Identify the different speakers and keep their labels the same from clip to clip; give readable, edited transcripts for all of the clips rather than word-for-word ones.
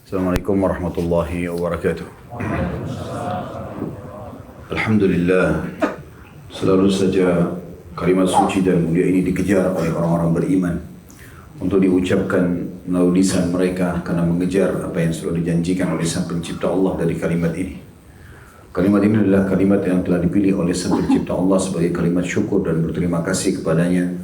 Speaker 1: Assalamualaikum warahmatullahi wabarakatuh. Alhamdulillah, selalu saja kalimat suci dan mulia ini dikejar oleh orang-orang beriman untuk diucapkan melalui lisan mereka karena mengejar apa yang sudah dijanjikan oleh Sang Pencipta Allah dari kalimat ini. Kalimat ini adalah kalimat yang telah dipilih oleh Sang Pencipta Allah sebagai kalimat syukur dan berterima kasih kepadanya,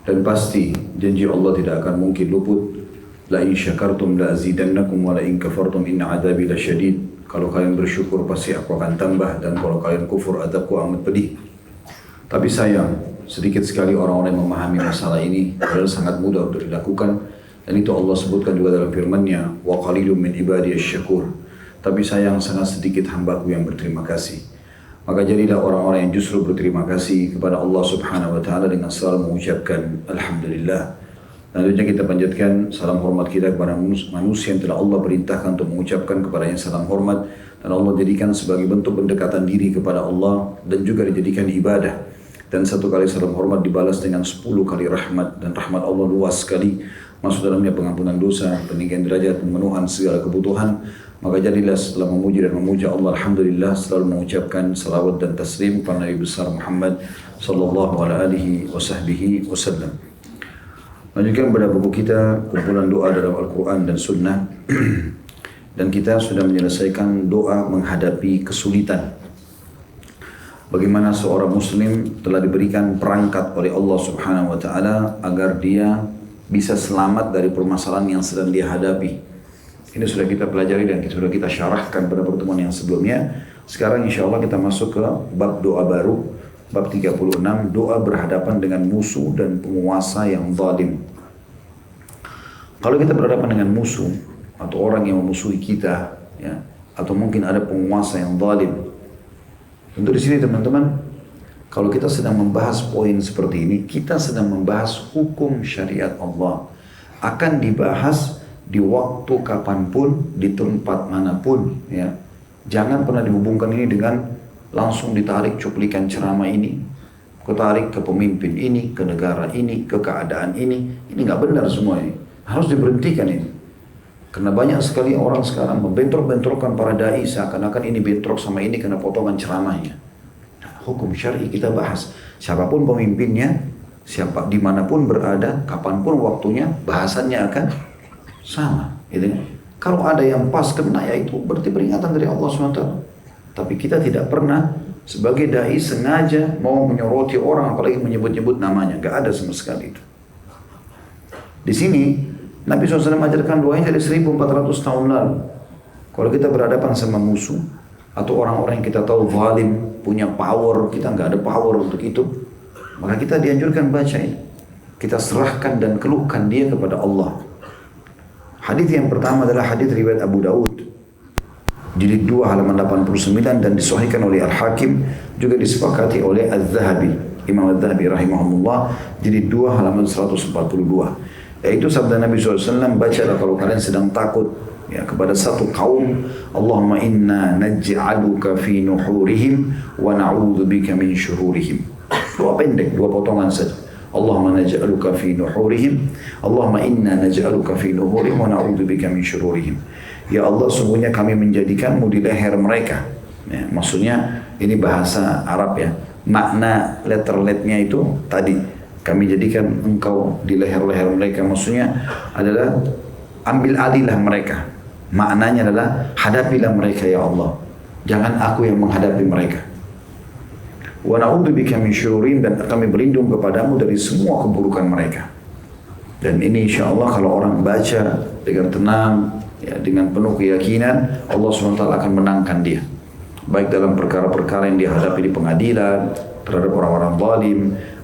Speaker 1: dan pasti janji Allah tidak akan mungkin luput. La in syakartum la azidannakum wa la in kafartum inna adabi lasyadid. Kalau kalian bersyukur pasti aku akan tambah, dan kalau kalian kufur adabku amat pedih. Tapi sayang, sedikit sekali orang-orang yang memahami masalah ini, padahal sangat mudah untuk dilakukan, dan itu Allah sebutkan juga dalam firman-Nya, wa qalilum min ibadiyasy syakur. Tapi sayang, sangat sedikit hambaku yang berterima kasih. Maka jadilah orang-orang yang justru berterima kasih kepada Allah Subhanahu wa taala dengan selalu mengucapkan alhamdulillah. Tentunya kita panjatkan salam hormat kita kepada manusia yang telah Allah perintahkan untuk mengucapkan kepadanya salam hormat, dan Allah jadikan sebagai bentuk pendekatan diri kepada Allah dan juga dijadikan ibadah. Dan satu kali salam hormat dibalas dengan 10 kali rahmat, dan rahmat Allah luas sekali, masuk dalamnya pengampunan dosa, peninggian derajat, pemenuhan segala kebutuhan. Maka jadilah setelah memuji dan memuja Allah, alhamdulillah, selalu mengucapkan salawat dan taslim kepada Nabi besar Muhammad sallallahu alaihi wasallam. Lanjutkan pada buku kita kumpulan doa dalam Al-Quran dan Sunnah. Dan kita sudah menyelesaikan doa menghadapi kesulitan. Bagaimana seorang muslim telah diberikan perangkat oleh Allah Subhanahu wa taala agar dia bisa selamat dari permasalahan yang sedang dia hadapi. Ini sudah kita pelajari dan sudah kita syarahkan pada pertemuan yang sebelumnya. Sekarang insya Allah kita masuk ke bab doa baru, bab 36, doa berhadapan dengan musuh dan penguasa yang zalim. Kalau kita berhadapan dengan musuh atau orang yang memusuhi kita, ya, atau mungkin ada penguasa yang zalim, tentu di sini teman-teman, kalau kita sedang membahas poin seperti ini, kita sedang membahas hukum syariat Allah. Akan dibahas di waktu kapanpun, di tempat manapun, ya. Jangan pernah dihubungkan ini dengan langsung ditarik cuplikan ceramah ini, ketarik ke pemimpin ini, ke negara ini, ke keadaan ini. Ini nggak benar semua ini. Harus diberhentikan ini. Karena banyak sekali orang sekarang membentrok-bentrokkan para dai seakan-akan ini bentrok sama ini karena potongan ceramahnya. Nah, hukum syar'i kita bahas. Siapapun pemimpinnya, siapa dimanapun berada, kapanpun waktunya, bahasannya akan sama. Gitu. Kalau ada yang pas kena, ya itu berarti peringatan dari Allah SWT. Tapi kita tidak pernah sebagai dai sengaja mau menyoroti orang, apalagi menyebut-nyebut namanya. Gak ada sama sekali itu. Di sini Nabi SAW mengajarkan doanya dari 1400 tahun lalu. Kalau kita berhadapan sama musuh atau orang-orang yang kita tahu zalim, punya power, kita nggak ada power untuk itu, maka kita dianjurkan baca ini. Kita serahkan dan keluhkan dia kepada Allah. Hadis yang pertama adalah hadis riwayat Abu Daud, jilid 2 halaman 89, dan disahihkan oleh Al-Hakim, juga disepakati oleh Az-Zahabi, Imam Az-Zahabi rahimahullah, jilid 2 halaman 142. Yaitu sabda Nabi SAW, bacalah kalau kalian sedang takut, ya, kepada satu kaum, Allahumma inna naj'aluka fi nuhurihim wa na'udzubika min syururihim. Dua pendek, dua potongan saja. Allahumma naj'aluka fi nuhurihim, Allahumma inna naj'aluka fi nuhurihim wa na'udzubika min syururihim. Ya Allah, sungguhnya kami menjadikanmu di leher mereka. Ya, maksudnya ini bahasa Arab, ya. Makna letter-letnya itu tadi, kami jadikan engkau di leher-leher mereka, maksudnya adalah ambil alihlah mereka. Maknanya adalah hadapilah mereka ya Allah, jangan aku yang menghadapi mereka. Wa na'udzubika min syururihim, dan kami berlindung kepadamu dari semua keburukan mereka. Dan ini insya Allah kalau orang baca dengan tenang, ya, dengan penuh keyakinan, Allah SWT akan menangkan dia, baik dalam perkara-perkara yang dihadapi di pengadilan terhadap orang-orang zalim,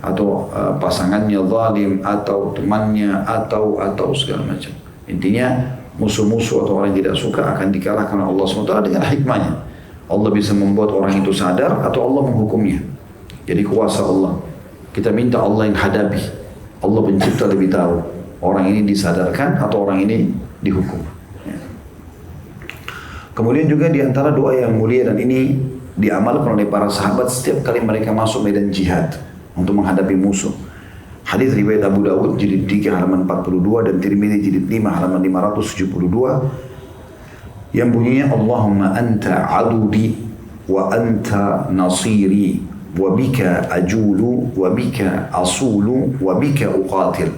Speaker 1: atau pasangannya zalim, atau temannya, atau segala macam. Intinya musuh-musuh atau orang yang tidak suka akan dikalahkan oleh Allah SWT dengan hikmahnya. Allah bisa membuat orang itu sadar atau Allah menghukumnya. Jadi kuasa Allah. Kita minta Allah yang hadapi. Allah pencipta lebih tahu orang ini disadarkan atau orang ini dihukum. Kemudian juga diantara doa yang mulia, dan ini diamalkan oleh para sahabat setiap kali mereka masuk medan jihad untuk menghadapi musuh. Hadis riwayat Abu Dawud jilid 3 halaman 42 dan Tirmidzi jilid 5 halaman 572. yang bunyinya Allahumma anta adudi wa anta nasiri wa bika ajulu wa bika asulu wa bika uqatil.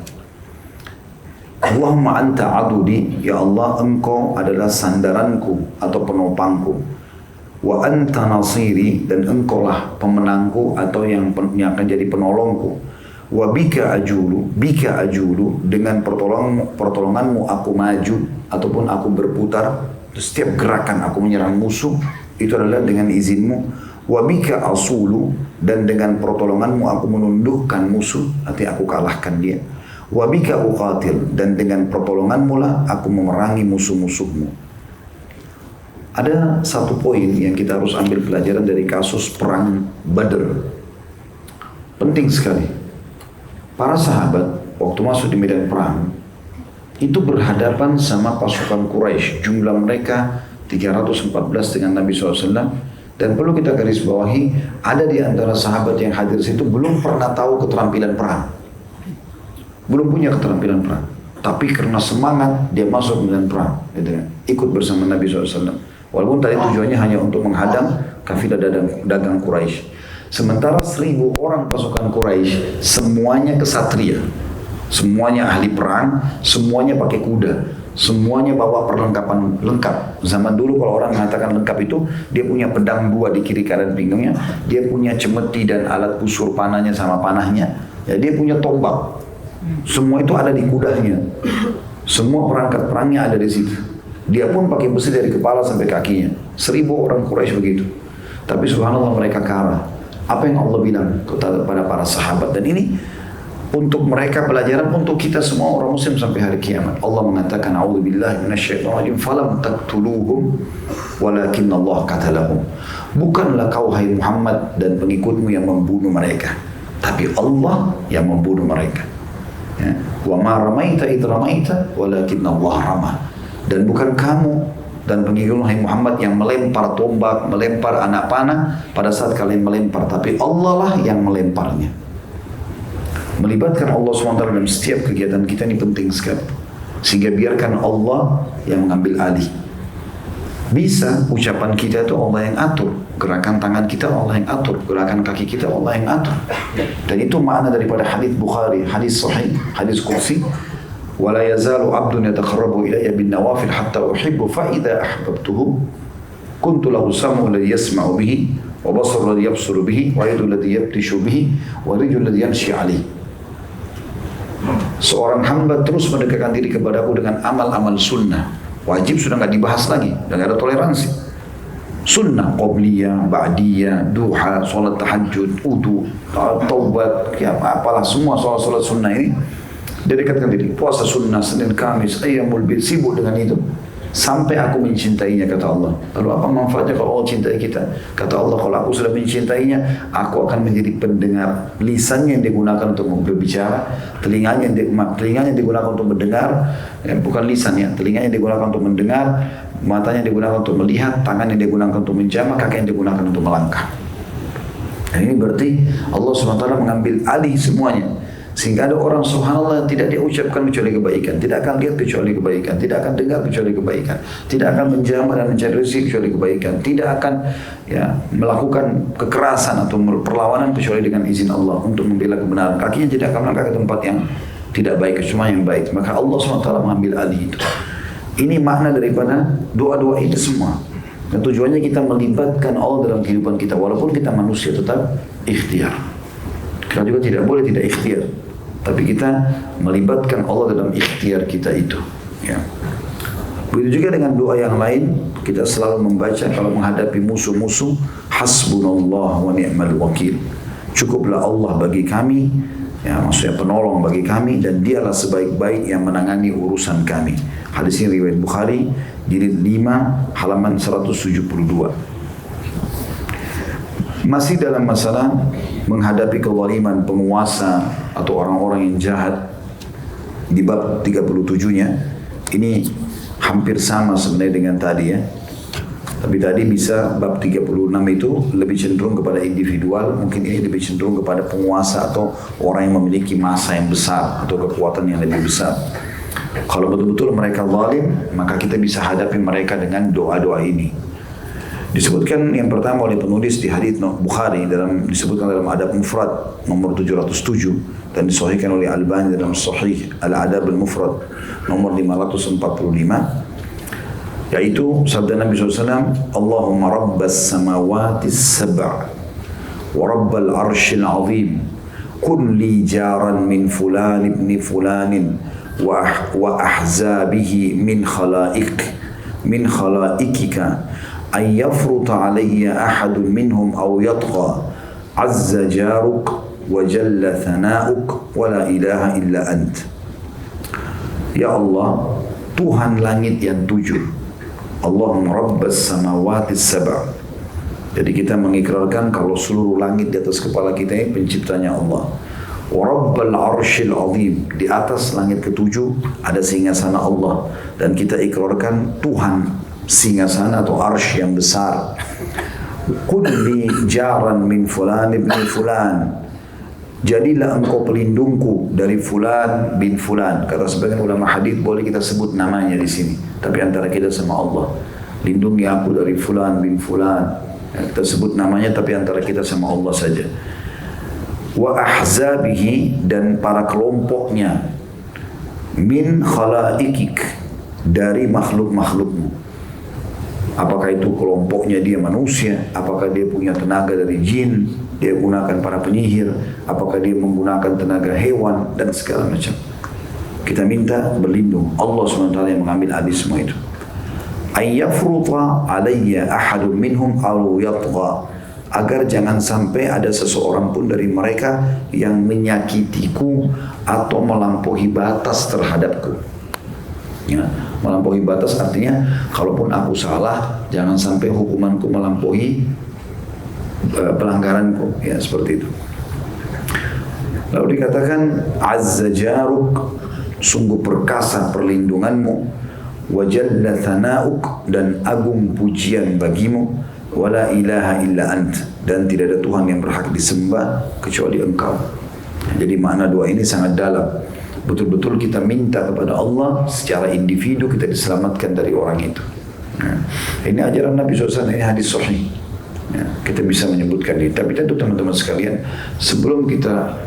Speaker 1: Allahumma anta adudi, ya Allah engkau adalah sandaranku atau penopangku. Wa anta nasiri, dan engkaulah pemenangku atau yang akan jadi penolongku. Wa bika ajulu, dengan pertolonganmu aku maju ataupun aku berputar. Setiap gerakan aku menyerang musuh itu adalah dengan izinmu. Wa bika asulu, dan dengan pertolonganmu aku menundukkan musuh, nanti aku kalahkan dia. Wa bika uqatil, dan dengan pertolonganmu lah aku memerangi musuh-musuhmu. Ada satu poin yang kita harus ambil pelajaran dari kasus perang Badr. Penting sekali. Para sahabat waktu masuk di medan perang itu berhadapan sama pasukan Quraisy. Jumlah mereka 314 dengan Nabi SAW. Dan perlu kita garis bawahi, ada di antara sahabat yang hadir situ belum pernah tahu keterampilan perang. Belum punya keterampilan perang, tapi karena semangat dia masuk medan perang, gitu kan? Ikut bersama Nabi SAW. Walaupun tadi tujuannya hanya untuk menghadang kafilah dagang Quraisy. Sementara 1.000 orang pasukan Quraisy semuanya kesatria, semuanya ahli perang, semuanya pakai kuda, semuanya bawa perlengkapan lengkap. Zaman dulu kalau orang mengatakan lengkap itu, dia punya pedang 2 di kiri kanan pinggangnya, dia punya cemeti dan alat busur panahnya sama panahnya, ya, dia punya tombak. Semua itu ada di kudanya. Semua perangkat perangnya ada di situ. Dia pun pakai besi dari kepala sampai kakinya. 1.000 orang Quraisy begitu. Tapi subhanallah mereka kalah. Apa yang Allah bilang kepada para sahabat, dan ini untuk mereka pelajaran untuk kita semua orang muslim sampai hari kiamat. Allah mengatakan, a'udzubillahi minasyaitonir rajim, falam taqtuluhum walakin Allah qatalahum. Bukanlah kau hai Muhammad dan pengikutmu yang membunuh mereka, tapi Allah yang membunuh mereka. Ya. Wa ma ramaita id ramaita walakin Allah rama. Dan bukan kamu dan pengikut Muhammad yang melempar tombak, melempar anak panah pada saat kalian melempar, tapi Allah lah yang melemparnya. Melibatkan Allah SWT dalam setiap kegiatan kita ini penting sekali, sehingga biarkan Allah yang mengambil alih. Bisa ucapan kita itu Allah yang atur, gerakan tangan kita Allah yang atur, gerakan kaki kita Allah yang atur. Dan itu makna daripada hadis Bukhari, hadis sahih, hadis qudsi, wala yazalu 'abdun yataqarrabu ilayya bin nawafil hatta uhibbu fa idza ahbabtuhu kuntu lahu sam'u alladhi yasma'u bihi wa basaru alladhi yabsuru bihi wa yadu alladhi yabtishu bihi wa rijlu alladhi yamshi 'alayhi. Seorang hamba terus mendekatkan diri kepadaku dengan amal-amal sunnah. Wajib sudah nggak dibahas lagi, dan nggak ada toleransi. Sunnah, qobliyah, ba'diyah, duha, sholat tahajud, wudu, taubat, ya apalah semua sholat sunnah ini dedikatkan diri. Puasa sunnah, Senin, Kamis, ayyamul bid, sibuk dengan itu sampai aku mencintainya, kata Allah. Lalu apa manfaatnya kalau Allah cintai kita? Kata Allah, kalau aku sudah mencintainya, aku akan menjadi pendengar. Lisannya yang digunakan untuk berbicara, telinganya yang digunakan untuk mendengar, bukan lisannya, telinganya yang digunakan untuk mendengar, matanya yang digunakan untuk melihat, tangan yang digunakan untuk menjamah, kaki yang digunakan untuk melangkah. Dan ini berarti Allah SWT mengambil alih semuanya. Sehingga ada orang subhanallah tidak dia ucapkan kecuali kebaikan, tidak akan lihat kecuali kebaikan, tidak akan dengar kecuali kebaikan, tidak akan menjamah dan mencari rezeki kecuali kebaikan, tidak akan melakukan kekerasan atau perlawanan kecuali dengan izin Allah untuk membela kebenaran. Kakinya tidak akan melangkah ke tempat yang tidak baik, cuma yang baik. Maka Allah SWT mengambil alih itu. Ini makna daripada doa-doa itu semua. Dan tujuannya kita melibatkan Allah dalam kehidupan kita, walaupun kita manusia tetap ikhtiar. Kita juga tidak boleh tidak ikhtiar, tapi kita melibatkan Allah dalam ikhtiar kita itu. Ya. Begitu juga dengan doa yang lain, kita selalu membaca kalau menghadapi musuh-musuh, hasbunallah wa ni'mal wakil. Cukuplah Allah bagi kami, ya, maksudnya penolong bagi kami, dan dialah sebaik-baik yang menangani urusan kami. Hadis ini riwayat Bukhari, jilid 5, halaman 172. Masih dalam masalah menghadapi kezaliman penguasa atau orang-orang yang jahat, di bab 37-nya ini hampir sama sebenarnya dengan tadi ya. Tapi tadi bisa bab 36 itu lebih cenderung kepada individual, mungkin ini lebih cenderung kepada penguasa atau orang yang memiliki massa yang besar atau kekuatan yang lebih besar. Kalau betul-betul mereka zalim, maka kita bisa hadapi mereka dengan doa-doa ini. Disebutkan yang pertama oleh penulis di hadits Bukhari disebutkan dalam Adab Mufrad nomor 707 dan disahihkan oleh Albani dalam Sahih Al-Adab Al-Mufrad nomor 545, yaitu sabda Nabi SAW, Allahumma rabbas samawatis sab'a wa rabbal arshil azim kun li jaran min fulan ibn fulanin wa ahzabihi min khalaikika أن يفرط علي أحد منهم أو يطغى عز جارك وجل ثناؤك ولا إله إلا أنت. Ya Allah, Tuhan langit yang 7. Allahumma rabbas samawati sab'a. Jadi kita mengikrarkan kalau seluruh langit di atas kepala kita ini penciptanya Allah. Wa rabbal arshil azim, di atas langit ke-7 ada singgasana Allah, dan kita ikrarkan Tuhan singgasana atau arsy yang besar. Kulli jaran min fulan ibn fulan, jadilah engkau pelindungku dari fulan bin fulan. Kata sebagian ulama hadis boleh kita sebut namanya di sini, tapi antara kita sama Allah. Lindungi aku dari fulan bin fulan. Kita sebut namanya tapi antara kita sama Allah saja. Wa ahzabihi, dan para kelompoknya, min khalaikik, dari makhluk-makhlukmu. Apakah itu kelompoknya dia manusia, apakah dia punya tenaga dari jin, dia gunakan para penyihir, apakah dia menggunakan tenaga hewan, dan segala macam. Kita minta berlindung Allah SWT yang mengambil alih semua itu. Ayyafruta alayya ahadun minhum aw yatgha, agar jangan sampai ada seseorang pun dari mereka yang menyakitiku atau melampaui batas terhadapku. Ya, melampaui batas artinya kalaupun aku salah, jangan sampai hukumanku melampaui pelanggaranku, ya seperti itu. Lalu dikatakan azza jaruk, sungguh perkasa perlindunganmu, wa jalla thana'uk, dan agung pujian bagimu, wala ilaha illa ant, dan tidak ada Tuhan yang berhak disembah kecuali engkau. Jadi makna doa ini sangat dalam. Betul-betul kita minta kepada Allah secara individu kita diselamatkan dari orang itu. Nah, ini ajaran Nabi SAW, ini hadis sahih. Ya, kita bisa menyebutkan ini. Tapi tentu teman-teman sekalian, sebelum kita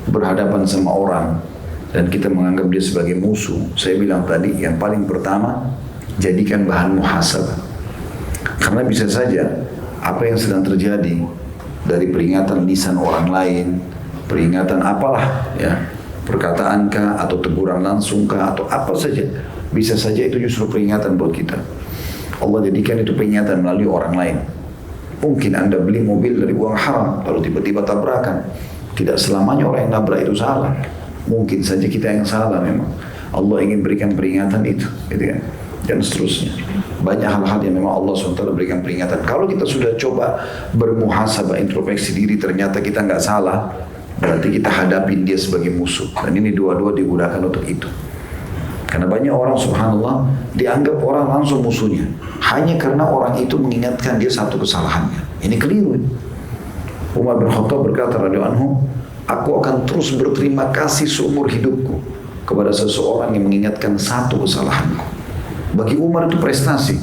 Speaker 1: berhadapan sama orang dan kita menganggap dia sebagai musuh, saya bilang tadi yang paling pertama, jadikan bahan muhasabah. Karena bisa saja apa yang sedang terjadi dari peringatan lisan orang lain, peringatan apalah ya, perkataankah atau teguran langsungkah atau apa saja, bisa saja itu justru peringatan buat kita. Allah jadikan itu peringatan melalui orang lain. Mungkin Anda beli mobil dari uang haram lalu tiba-tiba tabrakan. Tidak selamanya orang yang nabrak itu salah. Mungkin saja kita yang salah memang. Allah ingin berikan peringatan itu, gitu kan? Dan seterusnya. Banyak hal-hal yang memang Allah SWT berikan peringatan. Kalau kita sudah coba bermuhasabah, introspeksi diri, ternyata kita nggak salah, berarti kita hadapin dia sebagai musuh. Dan ini dua-dua digunakan untuk itu. Karena banyak orang subhanallah dianggap orang langsung musuhnya hanya karena orang itu mengingatkan dia satu kesalahannya. Ini keliru. Umar bin Khattab berkata radhiyallahu anhu, aku akan terus berterima kasih seumur hidupku kepada seseorang yang mengingatkan satu kesalahanku. Bagi Umar itu prestasi.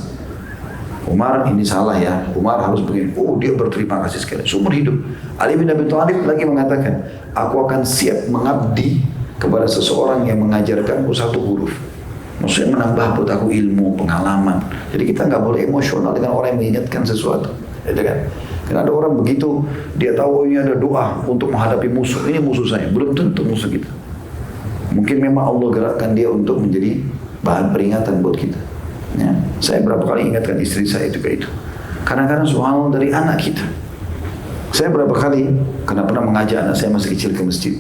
Speaker 1: Umar ini salah ya, Umar harus begini. Oh, dia berterima kasih sekali seumur hidup. Ali bin Abi Thalib lagi mengatakan, aku akan siap mengabdi kepada seseorang yang mengajarkanku satu huruf. Maksudnya menambah buat aku ilmu, pengalaman. Jadi kita nggak boleh emosional dengan orang yang mengingatkan sesuatu, gitu kan? Karena ada orang begitu, dia tahu ini ada doa untuk menghadapi musuh. Ini musuh saya, belum tentu musuh kita. Mungkin memang Allah gerakkan dia untuk menjadi bahan peringatan buat kita. Ya, saya berapa kali ingatkan istri saya itu kayak itu. Kadang-kadang subhanallah dari anak kita. Saya berapa kali karena pernah mengajak anak saya masih kecil ke masjid.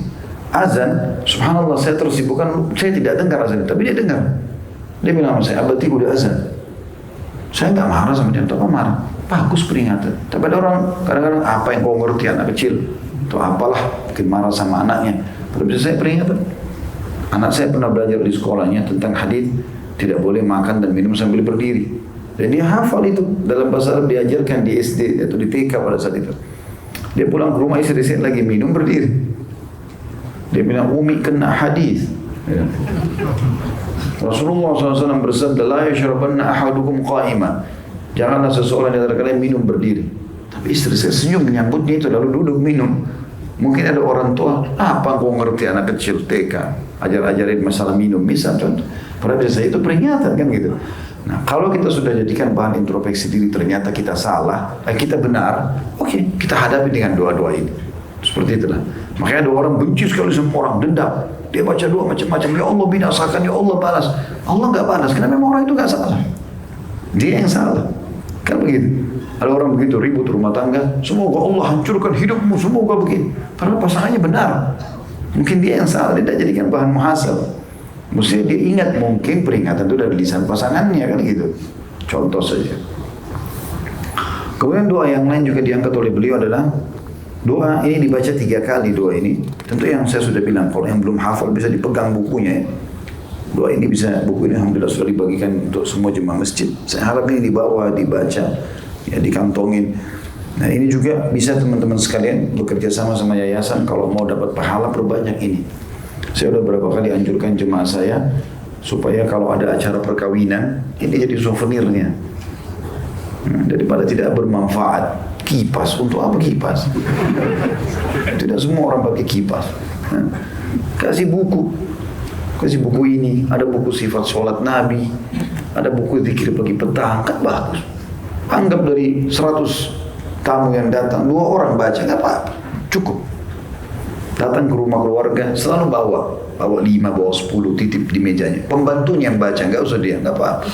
Speaker 1: Azan, subhanallah saya tersibukkan, saya tidak dengar azan, tapi dia dengar. Dia bilang sama saya, abah tiba udah azan. Saya nggak marah sama dia, atau apa marah? Bagus peringatan. Tapi ada orang kadang-kadang apa yang kau ngerti anak kecil, atau apalah, mungkin marah sama anaknya. Tapi bisa saya peringatan. Anak saya pernah belajar di sekolahnya tentang hadis tidak boleh makan dan minum sambil berdiri. Dan dia hafal itu dalam bahasa Arab diajarkan di SD atau di TK pada saat itu. Dia pulang ke rumah istri saya lagi minum berdiri. Dia bilang Umi kena hadis. Ya. Rasulullah SAW bersabda, la yashrabanna ahadukum qa'ima. Janganlah seseorang di antara kalian minum berdiri. Tapi istri saya senyum menyambutnya itu, lalu duduk minum. Mungkin ada orang tua, apa kau ngerti anak kecil TK, ajar-ajarin masalah minum, misal contoh. Padahal biasa itu peringatan kan gitu. Nah, kalau kita sudah jadikan bahan introspeksi diri, ternyata kita salah, kita benar, oke, kita hadapi dengan doa-doa ini. Seperti itulah. Makanya ada orang benci sekali sama orang, dendam. Dia baca doa macam-macam, ya Allah binasakan, ya Allah balas. Allah nggak balas, karena memang orang itu nggak salah. Dia yang salah. Kan begitu. Ada orang begitu ribut rumah tangga, semoga Allah hancurkan hidupmu, semoga begitu. Padahal pasangannya benar. Mungkin dia yang salah, dia tidak jadikan bahan muhasabah. Mesti dia ingat mungkin peringatan itu dari lisan pasangannya kan gitu. Contoh saja. Kemudian doa yang lain juga diangkat oleh beliau adalah doa ini dibaca 3 kali doa ini. Tentu yang saya sudah bilang, kalau yang belum hafal bisa dipegang bukunya ya. Doa ini bisa, buku ini alhamdulillah sudah dibagikan untuk semua jemaah masjid. Saya harap ini dibawa, dibaca, ya dikantongin. Nah ini juga bisa teman-teman sekalian bekerja sama yayasan kalau mau dapat pahala perbanyak ini. Saya sudah berapa kali anjurkan jemaah saya supaya kalau ada acara perkawinan ini jadi souvenirnya. Daripada tidak bermanfaat. Kipas, untuk apa kipas? Tidak semua orang pakai kipas. Kasih buku ini, ada buku sifat sholat Nabi, ada buku zikir pagi petang, kan bagus. Anggap dari 100 tamu yang datang, 2 orang baca, nggak apa-apa, cukup. Datang ke rumah keluarga, selalu bawa 5, bawa 10, titip di mejanya. Pembantunya yang baca, nggak usah dia, nggak apa-apa.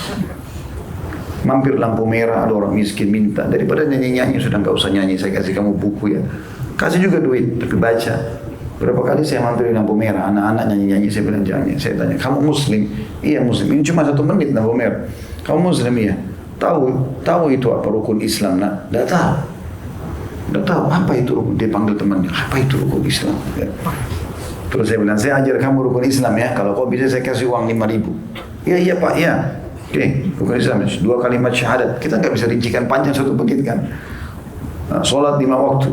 Speaker 1: Mampir lampu merah, ada orang miskin minta, daripada nyanyi-nyanyi sudah nggak usah nyanyi, saya kasih kamu buku ya. Kasih juga duit, tapi baca. Berapa kali saya mampir di lampu merah, anak-anak nyanyi-nyanyi, saya bilang jangan. Saya tanya, kamu muslim? Iya muslim. Ini cuma 1 menit lampu merah. Kamu muslim? Iya. Tahu itu apa rukun Islam? Nak? Tidak tahu. Apa itu rukun? Dia panggil temannya. Apa itu rukun Islam? Ya. Terus saya bilang, saya ajar kamu rukun Islam ya. Kalau kau bisa saya kasih uang 5.000. Iya Pak, iya. Oke, rukun Islam 2 kalimat syahadat. Kita nggak bisa rincikan panjang satu begitu kan. Sholat 5 waktu.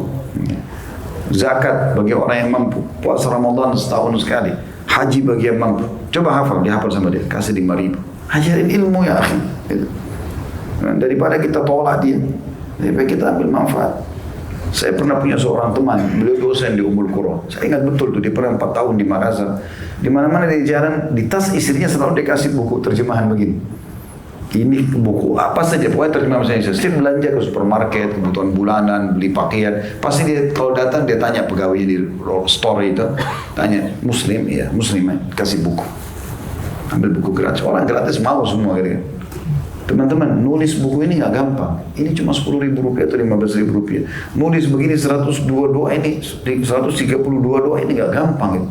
Speaker 1: Zakat bagi orang yang mampu. Puasa Ramadan setahun sekali. Haji bagi yang mampu. Coba hafal, dihafal sama dia. Kasih 5.000. Ajarin ilmu ya akhi. Daripada kita tolak dia, daripada kita ambil manfaat. Saya pernah punya seorang teman, beliau dosen di Ummul Qura. Saya ingat betul tuh, dia pernah 4 tahun di Makassar. Di mana-mana di jalan, di tas istrinya selalu dikasih buku terjemahan begini. Ini buku apa saja, pokoknya terjemahan bahasa Indonesia. Setiap belanja ke supermarket, kebutuhan bulanan, beli pakaian, pasti dia kalau datang dia tanya pegawainya di store itu, tanya muslim, iya muslim ya, kasih buku. Ambil buku gratis, orang gratis mau semua gitu. Teman-teman, nulis buku ini nggak gampang. Ini cuma 10.000 rupiah atau 15.000 rupiah. Nulis begini 102 doa ini, 132 doa ini nggak gampang gitu.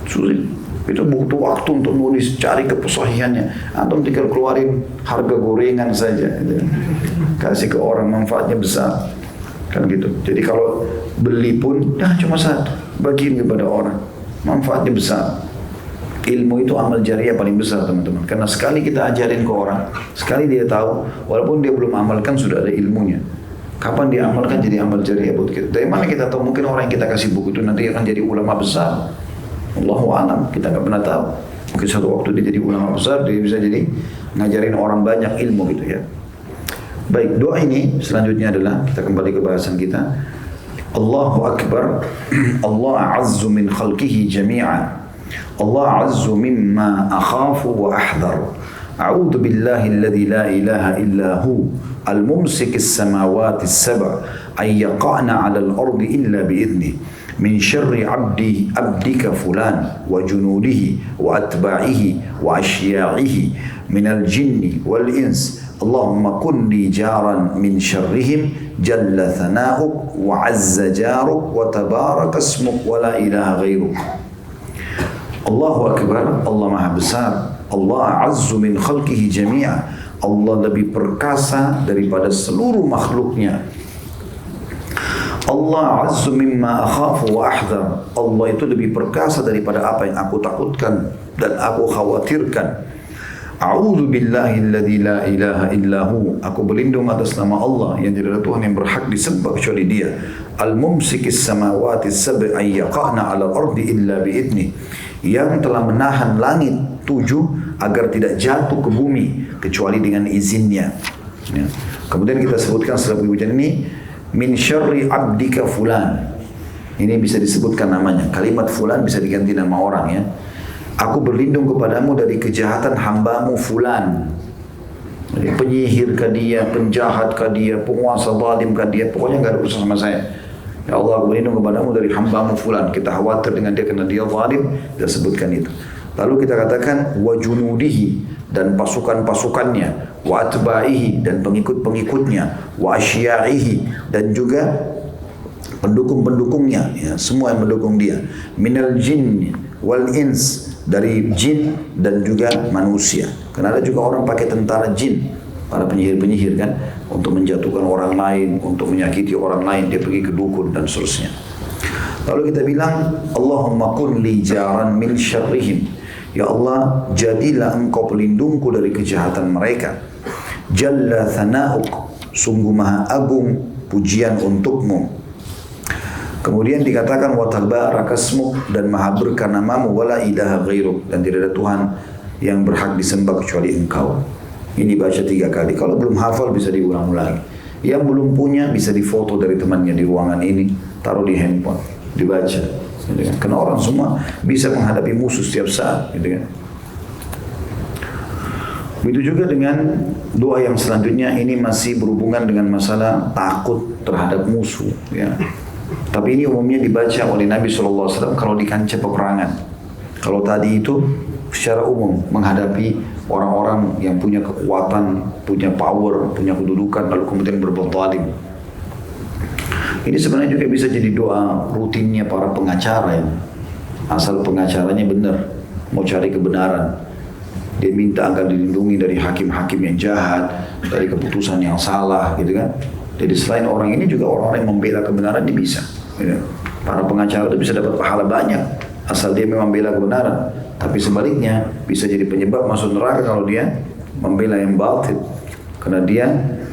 Speaker 1: Sulit. Itu butuh waktu untuk nulis, cari kepesahihannya. Antum tinggal keluarin harga gorengan saja, gitu. Kasih ke orang, manfaatnya besar, kan gitu. Jadi kalau beli pun, cuma 1, bagiin kepada orang, manfaatnya besar. Ilmu itu amal jariah paling besar teman-teman. Karena sekali kita ajarin ke orang, sekali dia tahu, walaupun dia belum amalkan sudah ada ilmunya. Kapan dia amalkan jadi amal jariah buat kita. Dari mana kita tahu? Mungkin orang yang kita kasih buku itu nanti akan jadi ulama besar. Allahu a'lam, kita nggak pernah tahu. Mungkin suatu waktu dia jadi ulama besar, dia bisa jadi ngajarin orang banyak ilmu gitu ya. Baik, doa ini selanjutnya adalah kita kembali ke bahasan kita. Allahu Akbar, Allah a'azzu min khalqihi jami'an. Allah a'azzu mimma akhafu wa ahdhar. A'udzu billahi alladhi la ilaha illa hu, al-mumsik as-samawati as-sab' ay yaqa'na 'ala al-ardi illa bi idhnihi. من شر عبدك فلان وجنوده وأتباعه وأشياعه من الجن والإنس اللهم كن لي جارا من شرهم جل ثناؤك وعز جارك وتبارك اسمك ولا إله غيرك. الله أكبر, Allah Maha Besar, Allah a'azzu min khalqihi jami'a, Allah lebih perkasa daripada seluruh makhluknya. Allah azzu mimma akhafu wa ahdhar. Allah itu lebih perkasa daripada apa yang aku takutkan dan aku khawatirkan. A'udzu billahi alladzi la ilaha illahu. Aku berlindung atas nama Allah yang tidak ada Tuhan yang berhak disembah kecuali Dia. Al-mumsikis samawati as-sab' ay yaqa'na 'ala al-ardi illa bi idni. Yang telah menahan langit 7 agar tidak jatuh ke bumi kecuali dengan izinnya. Ya. Kemudian kita sebutkan setelah pujian ini, min syarri abdika fulan. Ini bisa disebutkan namanya. Kalimat fulan bisa diganti nama orang ya. Aku berlindung kepadamu dari kejahatan hambamu fulan. Jadi penyihir kah dia, penjahat kah dia, penguasa zalim kah dia, pokoknya nggak ada urusan sama saya. Ya Allah, aku berlindung kepadamu dari hambamu fulan. Kita khawatir dengan dia karena dia zalim, kita sebutkan itu. Lalu kita katakan wa junudihi, dan pasukan-pasukannya, wa atba'ihi, dan pengikut-pengikutnya, wa asya'ihi, dan juga pendukung-pendukungnya, ya, semua yang mendukung dia, minal jin wal ins, dari jin dan juga manusia. Karena ada juga orang pakai tentara jin, para penyihir-penyihir kan, untuk menjatuhkan orang lain, untuk menyakiti orang lain, dia pergi ke dukun dan seterusnya. Lalu kita bilang, Allahumma kun li jaran min syarrihim. Ya Allah, jadilah engkau pelindungku dari kejahatan mereka. Jalla thana'uk, sungguh maha agung pujian untukmu. Kemudian dikatakan wa tabarakasmuk, dan maha berkah namamu, wala ilaha ghairuk, dan tidak ada Tuhan yang berhak disembah kecuali engkau. Ini baca 3 kali. Kalau belum hafal bisa diulang lagi. Yang belum punya bisa difoto dari temannya di ruangan ini, taruh di handphone, dibaca. Gitu kan? Karena orang semua bisa menghadapi musuh setiap saat. Gitu kan? Begitu juga dengan doa yang selanjutnya, ini masih berhubungan dengan masalah takut terhadap musuh. Ya. Tapi ini umumnya dibaca oleh Nabi SAW kalau di kancah peperangan. Kalau tadi itu secara umum menghadapi orang-orang yang punya kekuatan, punya power, punya kedudukan, lalu kemudian berbuat zalim. Ini sebenarnya juga bisa jadi doa rutinnya para pengacara ya. Asal pengacaranya benar, mau cari kebenaran. Dia minta agar dilindungi dari hakim-hakim yang jahat, dari keputusan yang salah, gitu kan. Jadi selain orang ini juga orang-orang yang membela kebenaran ini bisa. Gitu. Para pengacara itu bisa dapat pahala banyak, asal dia memang bela kebenaran. Tapi sebaliknya bisa jadi penyebab masuk neraka kalau dia membela yang batil. Karena dia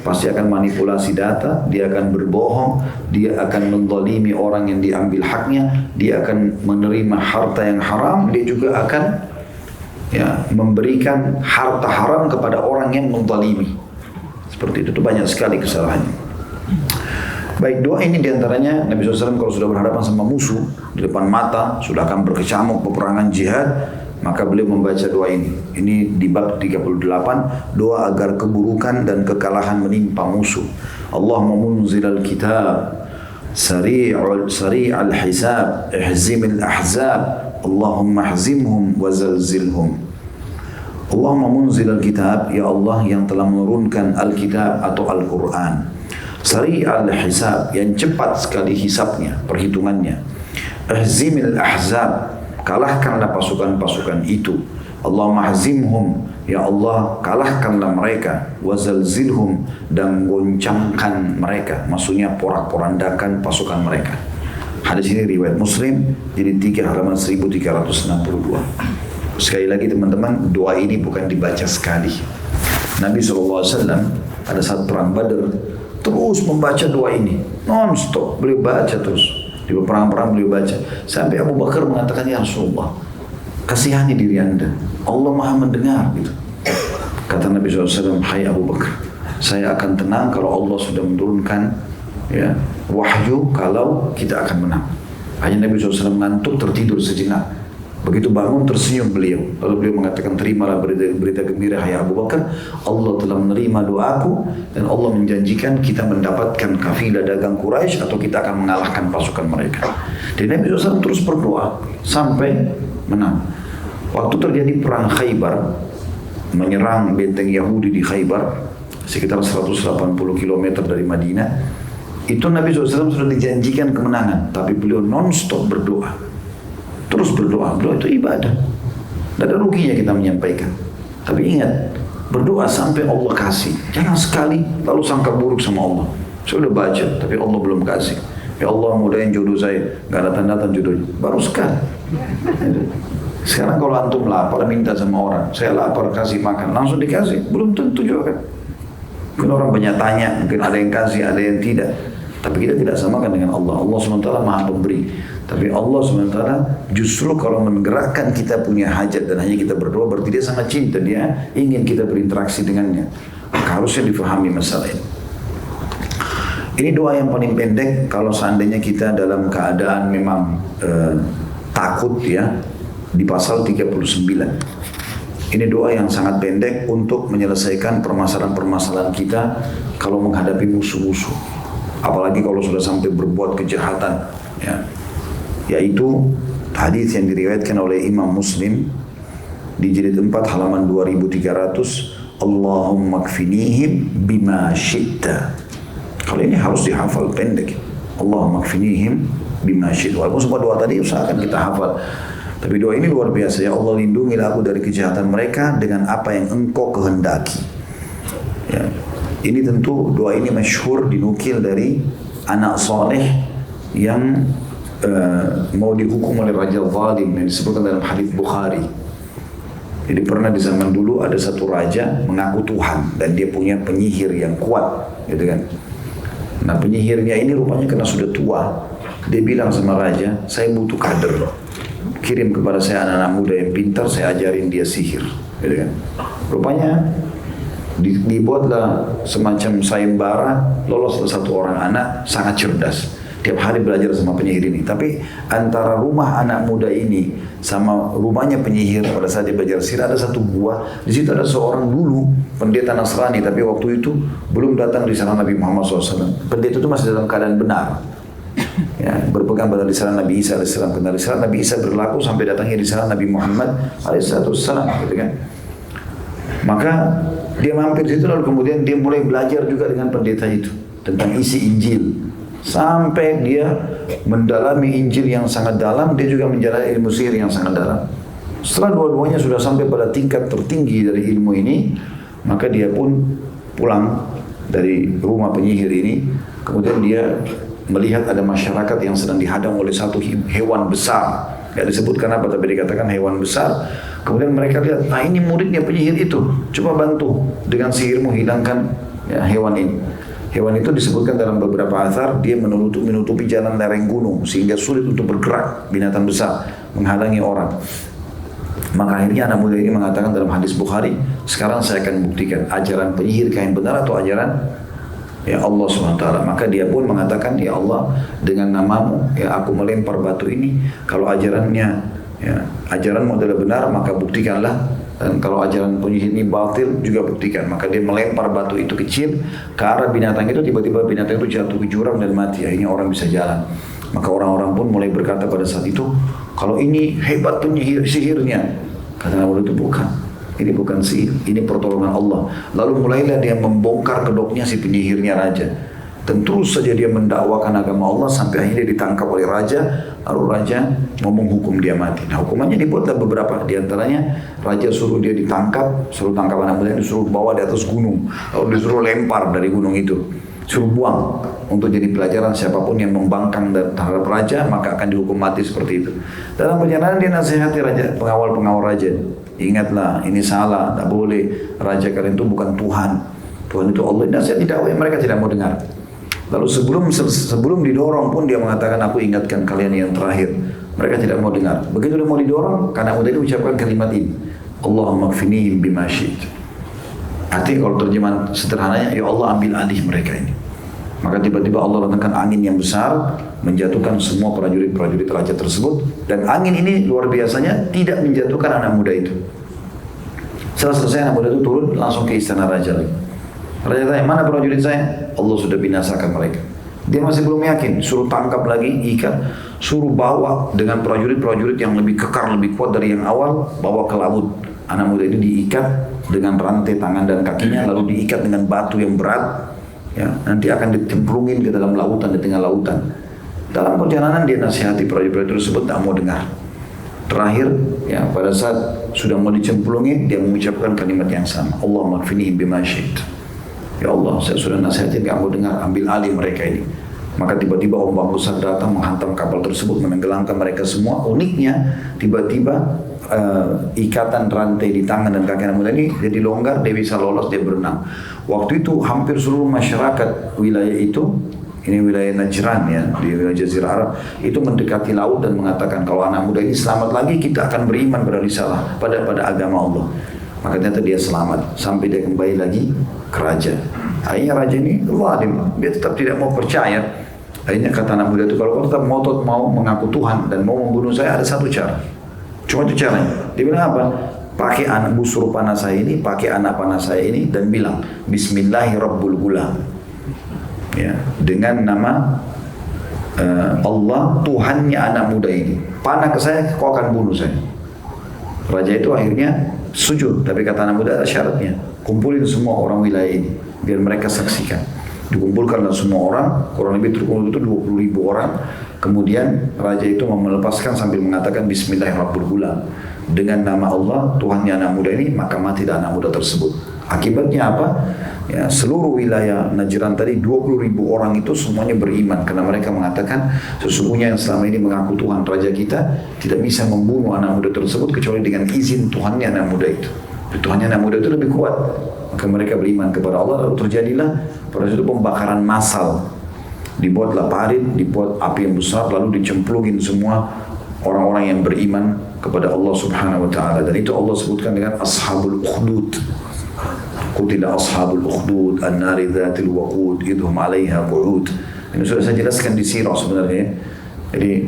Speaker 1: pasti akan manipulasi data, dia akan berbohong, dia akan menzalimi orang yang diambil haknya, dia akan menerima harta yang haram, dia juga akan ya, memberikan harta haram kepada orang yang menzalimi. Seperti itu banyak sekali kesalahannya. Baik, doa ini diantaranya Nabi SAW kalau sudah berhadapan sama musuh di depan mata, sudah akan berkecamuk peperangan jihad, maka beliau membaca doa ini. Ini di bab 38, doa agar keburukan dan kekalahan menimpa musuh. Allahumma munzilal kitab, sari'al hisab, ihzimil ahzab, Allahumma ahzimhum wa zalzilhum. Allahumma munzilal kitab, ya Allah yang telah menurunkan Alkitab atau Al-Quran. Sari'al hisab, yang cepat sekali hisabnya, perhitungannya. Ihzimil ahzab, kalahkanlah pasukan-pasukan itu. Allahumma ahzimhum, ya Allah kalahkanlah mereka. Wazalzilhum, dan goncangkan mereka, maksudnya porak-porandakan pasukan mereka. Hadis ini riwayat Muslim, jadi 3 halaman 1362. Sekali lagi teman-teman, doa ini bukan dibaca sekali. Nabi SAW pada saat perang Badar terus membaca doa ini non-stop, beliau baca terus di perang-perang, beliau baca sampai Abu Bakar mengatakan, ya Rasulullah, kasihani diri anda, Allah maha mendengar gitu. Kata Nabi SAW, hai Abu Bakar, saya akan tenang kalau Allah sudah menurunkan ya, wahyu kalau kita akan menang. Hanya Nabi SAW ngantuk, tertidur sejenak. Begitu bangun tersenyum beliau. Lalu beliau mengatakan, terimalah berita gembira hai Abu Bakar, Allah telah menerima doaku dan Allah menjanjikan kita mendapatkan kafilah dagang Quraisy atau kita akan mengalahkan pasukan mereka. Dan Nabi SAW terus berdoa sampai menang. Waktu terjadi perang Khaybar, menyerang benteng Yahudi di Khaybar, sekitar 180 km dari Madinah, itu Nabi SAW sudah dijanjikan kemenangan, tapi beliau non-stop berdoa. Terus berdoa, berdoa itu ibadah. Tidak ada ruginya kita menyampaikan. Tapi ingat, berdoa sampai Allah kasih. Jangan sekali lalu sangka buruk sama Allah. Saya sudah baca, tapi Allah belum kasih. Ya Allah, mudahin jodoh saya. Gak datang-datang jodohnya. Baru sekali. Sekarang kalau antum lapar, minta sama orang, saya lapar, kasih makan. Langsung dikasih. Belum tentu juga kan. Mungkin orang banyak tanya, mungkin ada yang kasih, ada yang tidak. Tapi kita tidak samakan dengan Allah. Allah SWT maha pemberi. Tapi Allah SWT justru kalau menggerakkan kita punya hajat dan hanya kita berdoa, berarti dia sangat cinta, dia ingin kita berinteraksi dengannya. Maka harusnya difahami masalah ini. Ini doa yang paling pendek kalau seandainya kita dalam keadaan memang takut ya, di pasal 39. Ini doa yang sangat pendek untuk menyelesaikan permasalahan-permasalahan kita kalau menghadapi musuh-musuh. Apalagi kalau sudah sampai berbuat kejahatan, ya. Yaitu hadis yang diriwayatkan oleh Imam Muslim di jilid 4 halaman 2300, Allahumma kfinihim bima syi'ta. Kalau ini harus dihafal pendek. Allahumma kfinihim bima syi'ta. Walaupun semua doa tadi usahakan kita hafal. Tapi doa ini luar biasa. Ya Allah, lindungilah aku dari kejahatan mereka dengan apa yang Engkau kehendaki. Ya. Ini tentu doa ini masyhur dinukil dari anak soleh yang mau dihukum oleh raja zalim yang disebutkan dalam hadis Bukhari. Jadi pernah di zaman dulu ada satu raja mengaku Tuhan dan dia punya penyihir yang kuat, gitu kan. Nah penyihirnya ini rupanya karena sudah tua, dia bilang sama raja, saya butuh kader, kirim kepada saya anak-anak muda yang pintar, saya ajarin dia sihir, gitu kan. Rupanya dibuatlah semacam sayembara, loloslah satu orang anak sangat cerdas, tiap hari belajar sama penyihir ini. Tapi antara rumah anak muda ini sama rumahnya penyihir pada saat dia belajar sihir ada satu gua. Di situ ada seorang dulu pendeta Nasrani, tapi waktu itu belum datang di sana Nabi Muhammad SAW. Pendeta itu masih dalam keadaan benar, ya, berpegang pada risalah Nabi Isa alaihissalam. Karena risalah Nabi Isa berlaku sampai datangnya risalah Nabi Muhammad alaihissalam, gitu kan. Maka dia mampir situ, lalu kemudian dia mulai belajar juga dengan pendeta itu tentang isi Injil. Sampai dia mendalami Injil yang sangat dalam, dia juga menjalani ilmu sihir yang sangat dalam. Setelah dua-duanya sudah sampai pada tingkat tertinggi dari ilmu ini, maka dia pun pulang dari rumah penyihir ini. Kemudian dia melihat ada masyarakat yang sedang dihadang oleh satu hewan besar. Tidak disebutkan apa, tapi dikatakan hewan besar. Kemudian mereka lihat, nah ini muridnya penyihir itu, coba bantu dengan sihirmu hilangkan ya, hewan ini. Hewan itu disebutkan dalam beberapa athar, dia menutupi jalan lereng gunung sehingga sulit untuk bergerak, binatang besar menghalangi orang. Maka akhirnya anak muda ini mengatakan dalam hadis Bukhari, sekarang saya akan buktikan ajaran penyihir yang benar atau ajaran ya Allah SWT. Maka dia pun mengatakan, ya Allah, dengan namamu ya aku melempar batu ini, kalau ajarannya ya, ajaranmu adalah benar maka buktikanlah, dan kalau ajaran penyihir ini batil juga buktikan. Maka dia melempar batu itu kecil ke arah binatang itu, tiba-tiba binatang itu jatuh ke jurang dan mati. Akhirnya orang bisa jalan. Maka orang-orang pun mulai berkata pada saat itu, kalau ini hebat penyihir sihirnya. Kata Nabi itu bukan. Ini bukan sihir, ini pertolongan Allah. Lalu mulailah dia membongkar kedoknya si penyihirnya raja. Dan terus saja dia mendakwakan agama Allah sampai akhirnya ditangkap oleh raja. Lalu raja mau menghukum dia mati. Nah hukumannya dibuatlah beberapa. Di antaranya raja suruh dia ditangkap, suruh tangkap anak muda, disuruh bawa di atas gunung, lalu disuruh lempar dari gunung itu, suruh buang. Untuk jadi pelajaran siapapun yang membangkang terhadap raja maka akan dihukum mati seperti itu. Dalam perjalanan dia nasihati raja, pengawal-pengawal raja, ingatlah ini salah, tak boleh, raja kalian itu bukan Tuhan, Tuhan itu Allah. Nasihat tidak, mereka tidak mau dengar. Lalu sebelum didorong pun dia mengatakan, aku ingatkan kalian yang terakhir. Mereka tidak mau dengar. Begitu dia mau didorong, karena mudah diucapkan kalimat ini, Allahumma kfinihim bima syi'ta. Artinya kalau terjemahan sederhananya, ya Allah ambil alih mereka ini. Maka tiba-tiba Allah datangkan angin yang besar, menjatuhkan semua prajurit-prajurit raja tersebut. Dan angin ini luar biasanya tidak menjatuhkan anak muda itu. Setelah selesai anak muda itu turun langsung ke istana raja lagi. Raja tanya, mana prajurit saya? Allah sudah binasakan mereka. Dia masih belum yakin, suruh tangkap lagi, ikat, suruh bawa dengan prajurit-prajurit yang lebih kekar, lebih kuat dari yang awal, bawa ke laut. Anak muda ini diikat dengan rantai tangan dan kakinya, lalu diikat dengan batu yang berat, ya, nanti akan dicemplungin ke dalam lautan, di tengah lautan. Dalam perjalanan dia nasihati prajurit-prajurit tersebut, tak mau dengar. Terakhir, ya, pada saat sudah mau dicemplungin, dia mengucapkan kalimat yang sama, Allahumma kfinihim bima syi'ta. Ya Allah, saya sudah nasihatin, gak mau dengar, ambil alih mereka ini. Maka tiba-tiba ombak besar datang menghantam kapal tersebut, menenggelamkan mereka semua. Uniknya, tiba-tiba ikatan rantai di tangan dan kaki anak muda ini jadi longgar, dia bisa lolos, dia berenang. Waktu itu hampir seluruh masyarakat wilayah itu ini wilayah Najran ya, di wilayah Jazirah Arab, itu mendekati laut dan mengatakan kalau anak muda ini selamat lagi, kita akan beriman pada risalah, pada agama Allah. Maka ternyata dia selamat sampai dia kembali lagi ke raja. Akhirnya raja ini zalim, dia tetap tidak mau percaya. Akhirnya kata anak muda itu, kalau kau tetap ngotot mau mengaku Tuhan dan mau membunuh saya, ada satu cara. Cuma itu caranya. Dia bilang apa? Pakai anak busur panah saya ini, pakai anak panah saya ini, dan bilang Bismillahirrahmanirrahim. Ya, dengan nama Allah, Tuhannya anak muda ini. Panah ke saya, kau akan bunuh saya. Raja itu akhirnya sujud, tapi kata anak muda ada syaratnya. Kumpulin semua orang wilayah ini, biar mereka saksikan. Dikumpulkanlah semua orang, kurang lebih terkumpul itu 20.000 orang. Kemudian raja itu melepaskan sambil mengatakan Bismillahirrahmanirrahim. Dengan nama Allah, Tuhannya anak muda ini, maka matilah anak muda tersebut. Akibatnya apa? Ya, seluruh wilayah Najran tadi 20.000 orang itu semuanya beriman karena mereka mengatakan sesungguhnya yang selama ini mengaku Tuhan raja kita tidak bisa membunuh anak muda tersebut kecuali dengan izin Tuhannya anak muda itu. Tuhannya anak muda itu lebih kuat. Maka mereka beriman kepada Allah, lalu terjadilah pada suatu pembakaran massal. Dibuatlah parit, dibuat api yang besar, lalu dicemplungin semua orang-orang yang beriman kepada Allah Subhanahu wa taala. Dan itu Allah sebutkan dengan ashabul ukhdud. Qutila ashabul ukhdud an-nari dzatil waqud idhum 'alaiha qu'ud. Ini sudah saya jelaskan di sirah sebenarnya. Jadi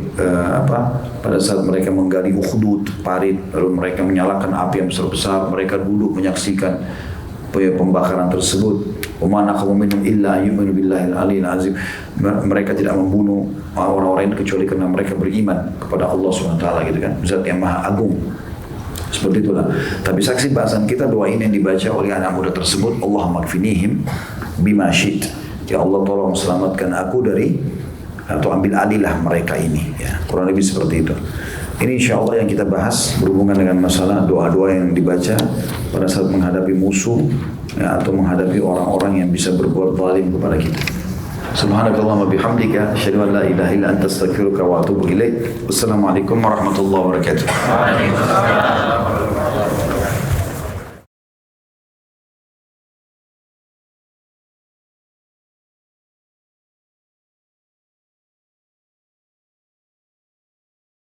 Speaker 1: pada saat mereka menggali ukhdud, parit, lalu mereka menyalakan api yang besar-besar, mereka duduk menyaksikan pembakaran tersebut. Wa ma naqamu minhum illa yu'minu billahil aliyyil azim. Mereka tidak membunuh orang-orang ini kecuali karena mereka beriman kepada Allah SWT gitu kan, Zat yang Maha Agung. Seperti itulah. Tapi saksi bahasan kita, doa ini yang dibaca oleh anak muda tersebut, Allahumma kfinihim bima syit. Ya Allah, tolong selamatkan aku dari, atau ambil alihlah mereka ini. Ya, kurang lebih seperti itu. Ini insya Allah yang kita bahas berhubungan dengan masalah doa-doa yang dibaca pada saat menghadapi musuh ya, atau menghadapi orang-orang yang bisa berbuat zalim kepada kita. Subhanakallahumma bihamdika asyhadu an la ilaha illa anta astaghfiruka wa atubu ilaik. Wassalamualaikum warahmatullahi wabarakatuh.